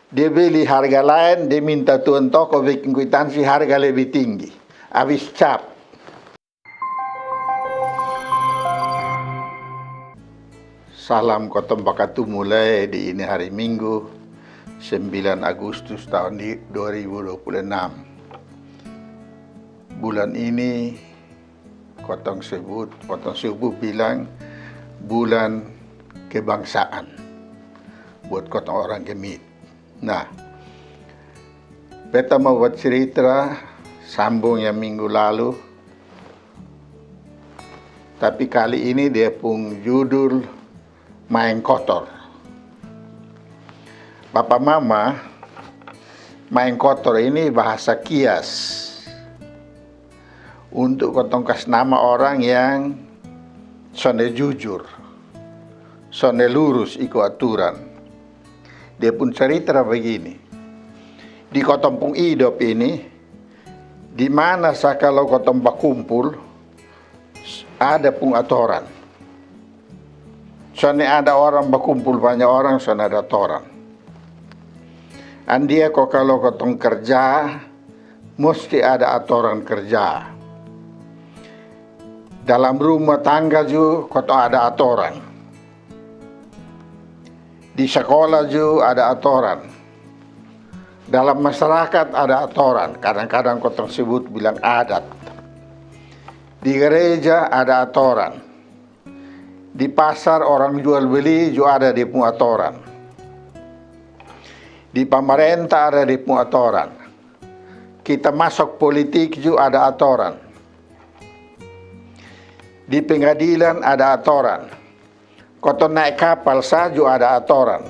Dia beli harga lain, dia minta tuan toko bikin kwitansi harga lebih tinggi. Habis cap. Salam Kotong Bakatu mulai di ini hari Minggu 9 Agustus tahun 2026. Bulan ini Kotong Subuh bilang bulan kebangsaan buat Kotong orang Gemit. Nah, beta mau buat cerita sambung yang minggu lalu, tapi kali ini dia pun judul main kotor. Bapak Mama, main kotor ini bahasa kias untuk Kotong kasih nama orang yang sonde jujur, sonde lurus ikut aturan. Dia pun cerita begini, di Kotong pun hidup ini, di mana kalau Kotong berkumpul, ada pun aturan. Soalnya ada orang berkumpul banyak orang, soalnya ada aturan. Andia kok kalau Kotong kerja, mesti ada aturan kerja. Dalam rumah tangga juga Kotong ada aturan. Di sekolah juga ada aturan. Dalam masyarakat ada aturan. Kadang-kadang Kotong sebut bilang adat. Di gereja ada aturan. Di pasar orang jual beli juga ada di aturan. Di pemerintah ada di aturan. Kita masuk politik juga ada aturan. Di pengadilan ada aturan. Kotong naik kapal saja ada aturan.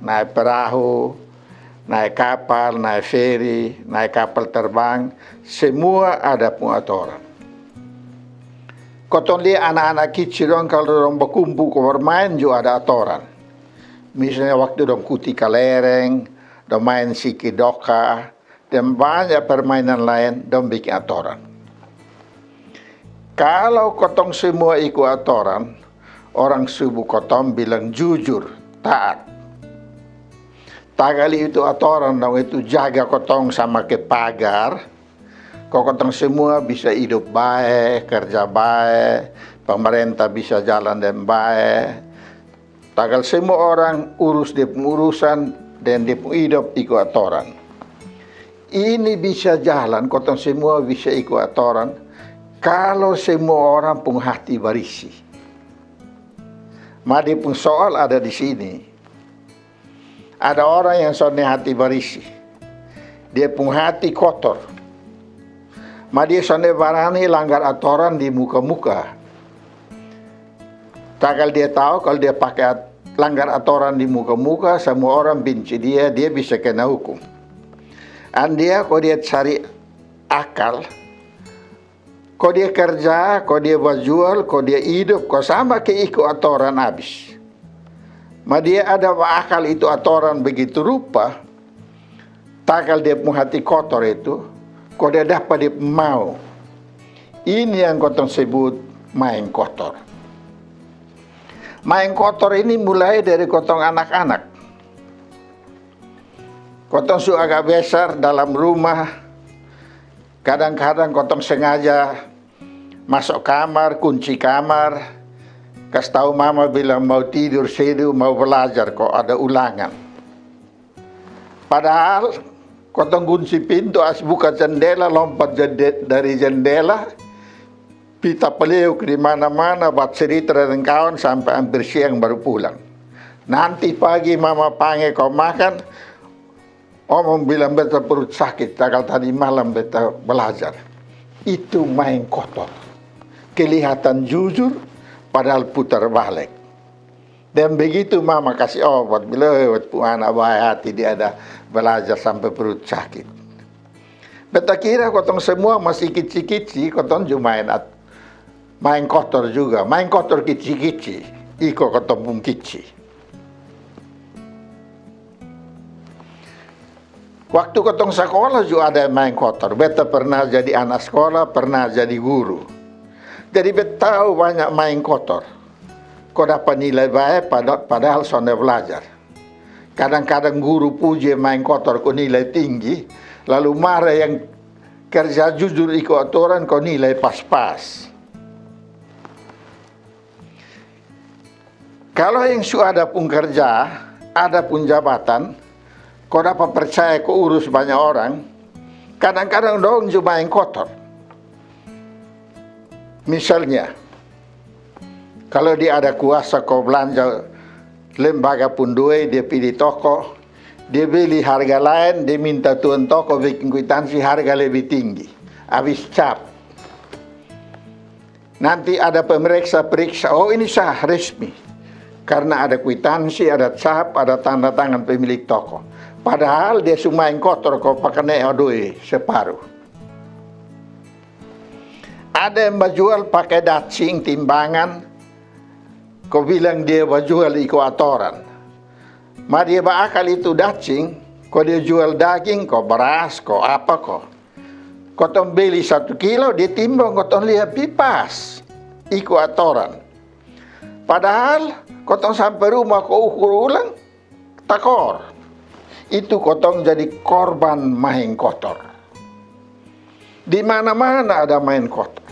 Naik perahu, naik kapal, naik feri, naik kapal terbang, semua ada pun aturan. Kotong lihat anak-anak kecil kalau orang berkumpul ke bermain juga ada aturan. Misalnya waktu orang kuti kalereng, orang main sikidoka, dan banyak permainan lain, orang bikin aturan. Kalau Kotong semua ikut aturan, orang subuh Kotong bilang jujur, taat. Tagali itu aturan, itu jaga Kotong sama ke pagar. Kotong semua bisa hidup baik, kerja baik, pemerintah bisa jalan dengan baik. Tagal semua orang urus dia pengurusan dan dia pun hidup ikut aturan. Ini bisa jalan, Kotong semua bisa ikut aturan kalau semua orang pun hati bersih. Madi pun soal ada di sini. Ada orang yang soalnya hati bersih. Dia pun hati kotor. Madi soalnya barani langgar aturan di muka-muka. Takal dia tahu kalau dia pakai langgar aturan di muka-muka, semua orang benci dia bisa kena hukum. Andia kalau dia cari akal, kau dia kerja, kau dia berjual, kau dia hidup, kau sama ke ikut aturan habis. Ma dia ada akal itu aturan begitu rupa, takal dia pun hati kotor itu, kau dia dapat dia mau. Ini yang Kotong sebut main kotor. Main kotor ini mulai dari Kotong anak-anak. Kotong su agak besar dalam rumah. Kadang-kadang Kotong sengaja masuk kamar, kunci kamar, kasih tahu mama bilang mau tidur sedu, mau belajar kok ada ulangan. Padahal Kotong kunci pintu, buka jendela, lompat dari jendela, pita peliuk di mana-mana, buat cerita dengan kawan sampai hampir siang baru pulang. Nanti pagi mama panggil kau makan. Om bilang beta perut sakit, takal tadi malam beta belajar. Itu main kotor. Kelihatan jujur, padahal putar balik. Dan begitu mama kasih obat, bila anak baik hati dia ada belajar sampai perut sakit. Beta kira Kotong semua masih kecil-kecil, Kotong juga main kotor juga. Main kotor kecil-kecil, iko Kotong pun kecil. Waktu Kotong sekolah juga ada main kotor. Beta pernah jadi anak sekolah, pernah jadi guru. Jadi beta tahu banyak main kotor. Kau dapat nilai baik padahal sonde belajar. Kadang-kadang guru puji main kotor kau nilai tinggi, lalu marah yang kerja jujur ikut aturan kau nilai pas-pas. Kalau yang sudah pun kerja, ada pun jabatan, kau dapat percaya kau urus banyak orang, kadang-kadang dong cuma yang kotor. Misalnya, kalau dia ada kuasa kau belanja lembaga pun duit, dia pilih toko, dia beli harga lain, dia minta tuan toko bikin kwitansi harga lebih tinggi. Habis cap. Nanti ada pemeriksa periksa, oh ini sah, resmi. Karena ada kwitansi, ada cap, ada tanda tangan pemilik toko. Padahal dia cuma yang kotor kau pakai duit separuh. Ada yang menjual pakai dacing, timbangan, kau bilang dia jual ikut aturan. Ma dia bakal itu dacing, kau dia jual daging, kau beras, kau apa kau. Kau tong beli 1 kilo, dia timbang, kau tong lihat pipas, ikut aturan. Padahal, kau tong sampai rumah, kau ukur ulang, takor. Itu kau tong jadi korban main kotor. Di mana-mana ada main kotor.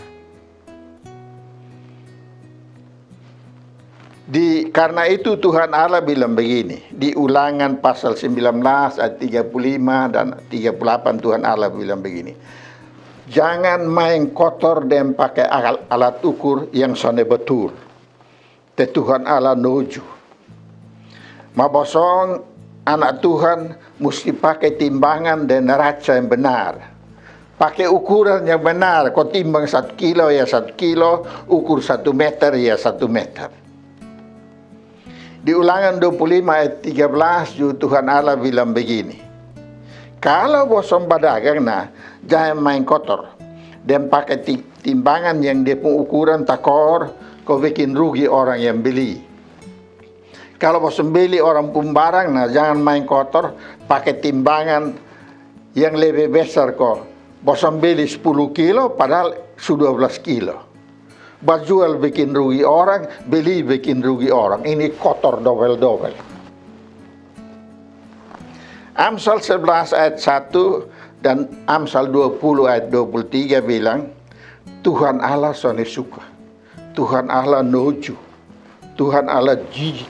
Karena itu Tuhan Allah bilang begini, di Ulangan pasal 19 ayat 35 dan 38 Tuhan Allah bilang begini. Jangan main kotor dan pakai alat ukur yang sone betul. Te Tuhan Allah nuju. Mabosong anak Tuhan mesti pakai timbangan dan neraca yang benar. Pakai ukuran yang benar. Kau timbang 1 kilo ya 1 kilo, ukur 1 meter ya 1 meter. Di Ulangan 25 ayat 13 juga Tuhan Allah bilang begini. Kalau bosom berdagang jangan main kotor. Dan pakai timbangan yang dia pun ukuran takor, kau bikin rugi orang yang beli. Kalau bosom beli orang pun barang jangan main kotor, pakai timbangan yang lebih besar kau. Bosom beli 10 kilo padahal sudah 12 kilo. Jual bikin rugi orang, beli bikin rugi orang. Ini kotor dobel-dobel. Amsal 11 ayat 1 dan Amsal 20 ayat 23 bilang, Tuhan Allah sone suka. Tuhan Allah nuju. Tuhan Allah jijik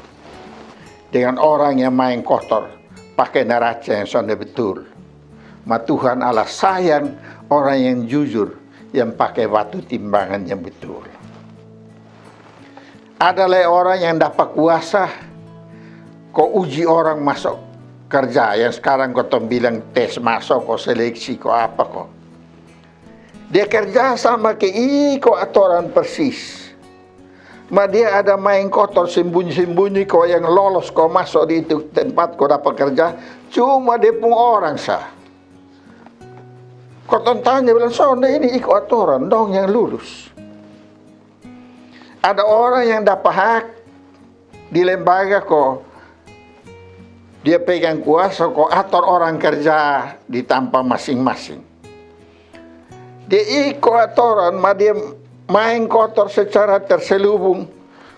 dengan orang yang main kotor, pakai neraca yang sone betul. Ma Tuhan Allah sayang orang yang jujur, yang pakai batu timbangan yang betul. Adalah orang yang dapat kuasa, kau uji orang masuk kerja, yang sekarang kau bilang tes masuk, kau seleksi, kau apa kau. Dia kerja sama ke kau aturan persis. Ma dia ada main kotor sembunyi-sembunyi, kau yang lolos kau masuk di itu tempat kau dapat kerja, cuma dia pun orang sah. Kau tanya bilang, sonda ini ikut aturan dong yang lulus. Ada orang yang dapat hak di lembaga kok, dia pegang kuasa kok atur orang kerja di tempat masing-masing. Dia ikut aturan, dia main kotor secara terselubung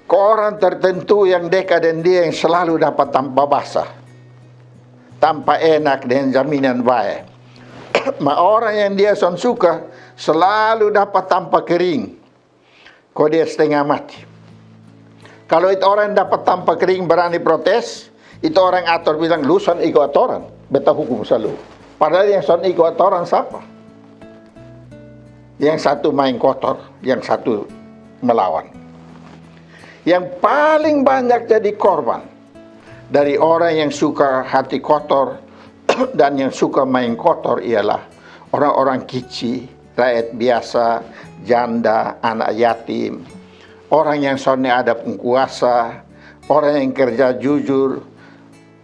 ke orang tertentu yang dekat dan dia yang selalu dapat tanpa basah, tanpa enak dan jaminan baik. Orang yang dia suka selalu dapat tanpa kering. Kok dia setengah mati. Kalau itu orang yang dapat tanpa kering berani protes, itu orang atur bilang, lu son ikut aturan, beta hukum selalu. Padahal yang son ikut aturan siapa? Yang satu main kotor, yang satu melawan. Yang paling banyak jadi korban dari orang yang suka hati kotor dan yang suka main kotor ialah orang-orang kicik, rakyat biasa, janda, anak yatim, orang yang sonnya ada penguasa, orang yang kerja jujur,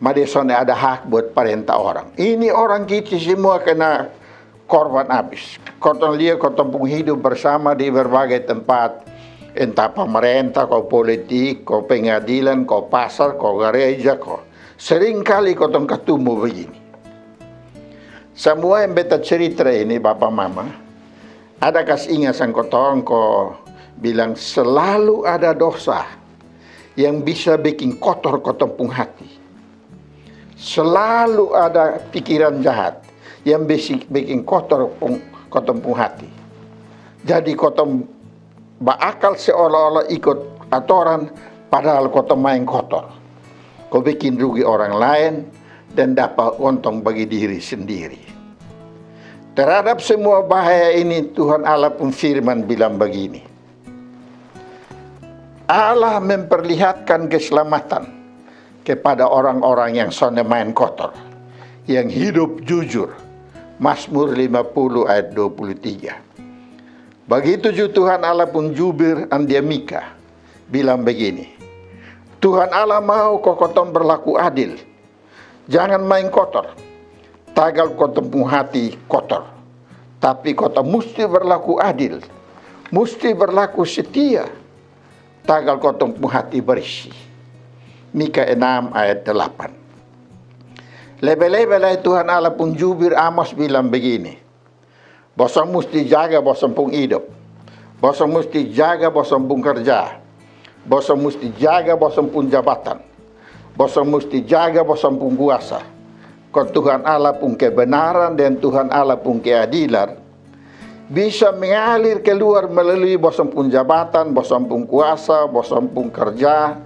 dia sonnya ada hak buat perintah orang. Ini orang kicik semua kena korban habis. Kotong lihat kotong pun hidup bersama di berbagai tempat, entah pemerintah, kau politik, kau pengadilan, kau pasar, kau gereja, kau sering kali kotong ketemu begini. Semua yang beta cerita ini Bapak Mama, ada kasih ingat sang kotong kau bilang selalu ada dosa yang bisa bikin kotor kotong pun hati. Selalu ada pikiran jahat yang bikin kotor kotong pung hati. Jadi kotong berakal seolah-olah ikut aturan, padahal kotong main kotor. Kau bikin rugi orang lain dan dapat untung bagi diri sendiri. Terhadap semua bahaya ini Tuhan Allah pun firman bilang begini. Allah memperlihatkan keselamatan kepada orang-orang yang sonde main kotor, yang hidup jujur. Mazmur 50 ayat 23. Begitu juga Tuhan Allah pun jubir Andia Mika bilang begini. Tuhan Allah mau kotong berlaku adil. Jangan main kotor. Tagal kotong pun hati kotor. Tapi kotong mesti berlaku adil. Mesti berlaku setia. Tagal kotong pun hati bersih. Mika 6 ayat 8. Lebih-lebih Tuhan Allah pun jubir Amos bilang begini. Bosong mesti jaga bosong pun hidup. Bosong mesti jaga bosong pun kerja. Bosong mesti jaga bosong pun jabatan. Bosong mesti jaga bosong pun kuasa. Kau Tuhan Allah pun kebenaran dan Tuhan Allah pun keadilan bisa mengalir keluar melalui bosong pun jabatan, bosong pun kuasa, bosong pun kerja.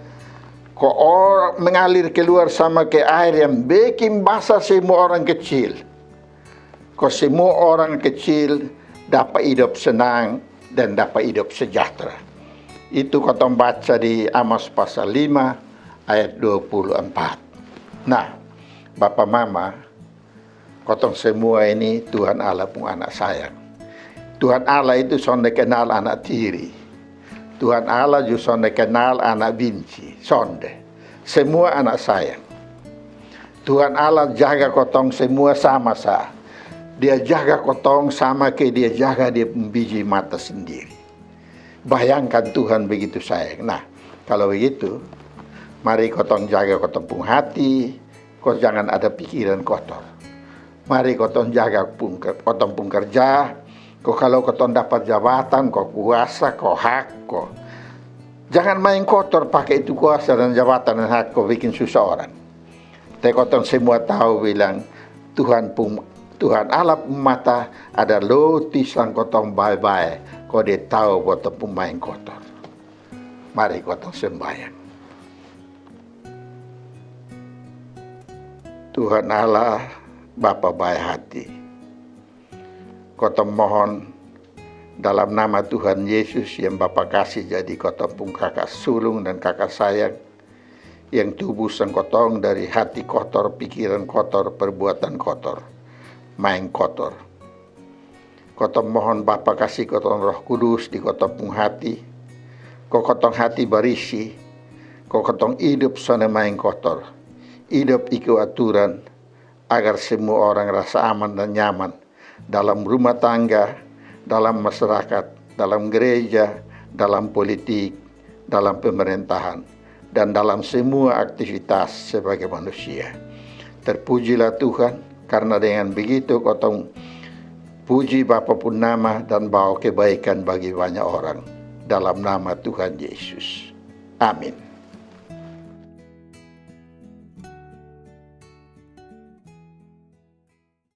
Kau orang mengalir keluar sama ke air yang bikin basah semua orang kecil. Kau semua orang kecil dapat hidup senang dan dapat hidup sejahtera. Itu kau baca di Amos pasal 5 ayat 24. Nah, Bapak Mama, kau semua ini Tuhan Allah pun anak sayang. Tuhan Allah itu sonde kenal anak tiri. Tuhan Allah juga sonde kenal anak benci. Sonde. Semua anak sayang. Tuhan Allah jaga kotong semua sama sah. Dia jaga kotong sama kayak dia jaga dia biji mata sendiri. Bayangkan Tuhan begitu sayang. Nah, kalau begitu, mari kotong jaga kotong pun hati. Kau jangan ada pikiran kotor. Mari kotong jaga kotong pun kerja. Kau kalau kotong dapat jabatan, kau kuasa, kau hak, kau. Jangan main kotor pakai itu kuasa dan jabatan dan hak kau bikin susah orang. Tapi kotong semua tahu bilang Tuhan Allah pun mata ada lotis yang kotong bye-bye. Kau dia tahu kotong pun main kotor. Mari kotong sembahyang. Tuhan Allah Bapa baik hati. Kotong mohon dalam nama Tuhan Yesus yang Bapa kasih jadi kotong pun kakak sulung dan kakak sayang. Yang tubuh kotong dari hati kotor, pikiran kotor, perbuatan kotor, main kotor. Kotong mohon Bapa kasih kotong Roh Kudus di kotong pun hati. Kotong hati berisi. Kotong hidup sana main kotor. Hidup ikut aturan agar semua orang rasa aman dan nyaman dalam rumah tangga, dalam masyarakat, dalam gereja, dalam politik, dalam pemerintahan, dan dalam semua aktivitas sebagai manusia. Terpujilah Tuhan, karena dengan begitu kotong puji Bapa pun nama dan bawa kebaikan bagi banyak orang. Dalam nama Tuhan Yesus. Amin.